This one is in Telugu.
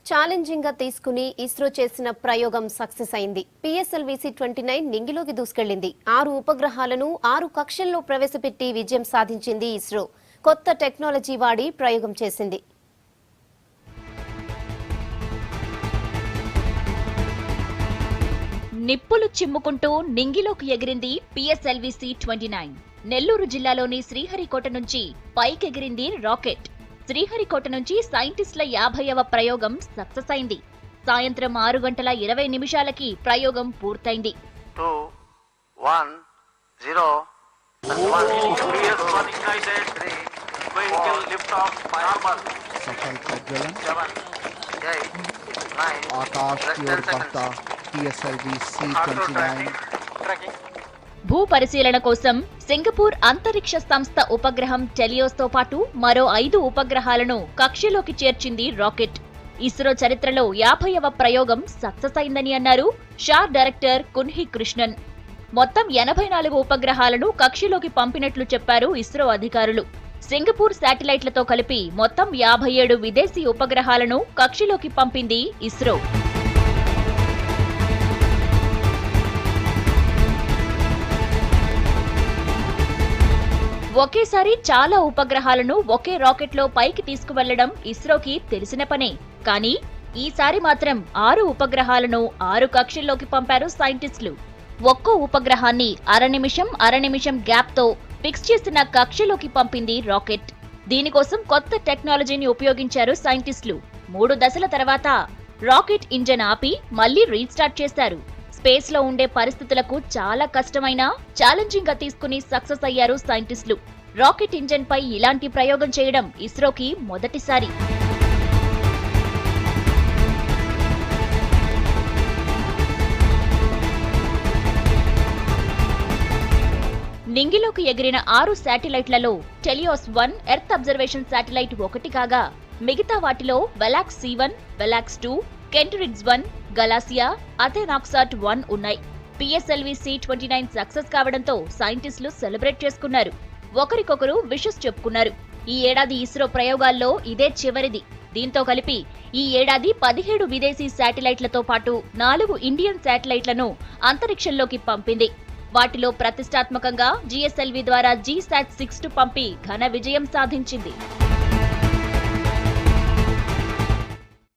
ఛాలెంజింగ్ గా తీసుకుని ఇస్రో చేసిన ప్రయోగం సక్సెస్ అయింది. PSLV-C-29 నింగిలోకి దూసుకెళ్లింది. 6 ఉపగ్రహాలను 6 కక్షల్లో ప్రవేశపెట్టి విజయం సాధించింది ఇస్రో. కొత్త టెక్నాలజీ వాడి ప్రయోగం చేసింది. నిప్పులు చిమ్ముకుంటూ నింగిలోకి ఎగిరింది PSLV-C-29. నెల్లూరు జిల్లాలోని శ్రీహరికోట నుంచి పైకెగిరింది రాకెట్. శ్రీహరికోట నుంచి సైంటిస్టుల 50వ ప్రయోగం సక్సెస్ అయింది. సాయంత్రం 6 గంటల 20 నిమిషాలకి ప్రయోగం పూర్తయింది. 2, 1, 0. आकाश की ओर बढ़ता PSLV-C-29 భూ పరిశీలన కోసం సింగపూర్ అంతరిక్ష సంస్థ ఉపగ్రహం టెలియోస్ తో పాటు మరో 5 ఉపగ్రహాలను కక్షలోకి చేర్చింది రాకెట్. ఇస్రో చరిత్రలో 50వ ప్రయోగం సక్సెస్ అయిందని అన్నారు షార్ డైరెక్టర్ కున్హి కృష్ణన్. మొత్తం 84 ఉపగ్రహాలను కక్షలోకి పంపినట్లు చెప్పారు ఇస్రో అధికారులు. సింగపూర్ శాటిలైట్లతో కలిపి మొత్తం 57 విదేశీ ఉపగ్రహాలను కక్షలోకి పంపింది ఇస్రో. ఒకేసారి చాలా ఉపగ్రహాలను ఒకే రాకెట్లో పైకి తీసుకువెళ్లడం ఇస్రోకి తెలిసిన పనే. కానీ ఈసారి మాత్రం 6 ఉపగ్రహాలను 6 కక్షల్లోకి పంపారు సైంటిస్టులు. ఒక్కో ఉపగ్రహాన్ని అర నిమిషం గ్యాప్ తో ఫిక్స్ చేసిన కక్షలోకి పంపింది రాకెట్. దీనికోసం కొత్త టెక్నాలజీని ఉపయోగించారు సైంటిస్టులు. 3 దశల తర్వాత రాకెట్ ఇంజన్ ఆపి మళ్లీ రీస్టార్ట్ చేశారు. స్పేస్ లో ఉండే పరిస్థితులకు చాలా కష్టమైన ఛాలెంజింగ్ గా తీసుకుని సక్సెస్ అయ్యారు సైంటిస్టులు. రాకెట్ ఇంజన్ పై ఇలాంటి ప్రయోగం చేయడం ఇస్రోకి మొదటిసారి. నింగిలోకి ఎగిరిన 6 శాటిలైట్లలో టెలియోస్ 1 ఎర్త్ అబ్జర్వేషన్ శాటిలైట్ ఒకటి కాగా మిగతా వాటిలో వెలాక్స్ C1, వెలాక్స్ 2, కెంట్రిగ్స్ 1, గలాసియా, అథెనాక్సాట్ 1 ఉన్నాయి. PSLV-C-29 సక్సెస్ కావడంతో సైంటిస్టులు సెలబ్రేట్ చేసుకున్నారు. ఒకరికొకరు విషెస్ చెప్పుకున్నారు. ఈ ఏడాది ఇస్రో ప్రయోగాల్లో ఇదే చివరిది. దీంతో కలిపి ఈ ఏడాది 17 విదేశీ శాటిలైట్లతో పాటు 4 ఇండియన్ శాటిలైట్లను అంతరిక్షంలోకి పంపింది. వాటిలో ప్రతిష్టాత్మకంగా GSLV ద్వారా GSAT-6 పంపి ఘన విజయం సాధించింది.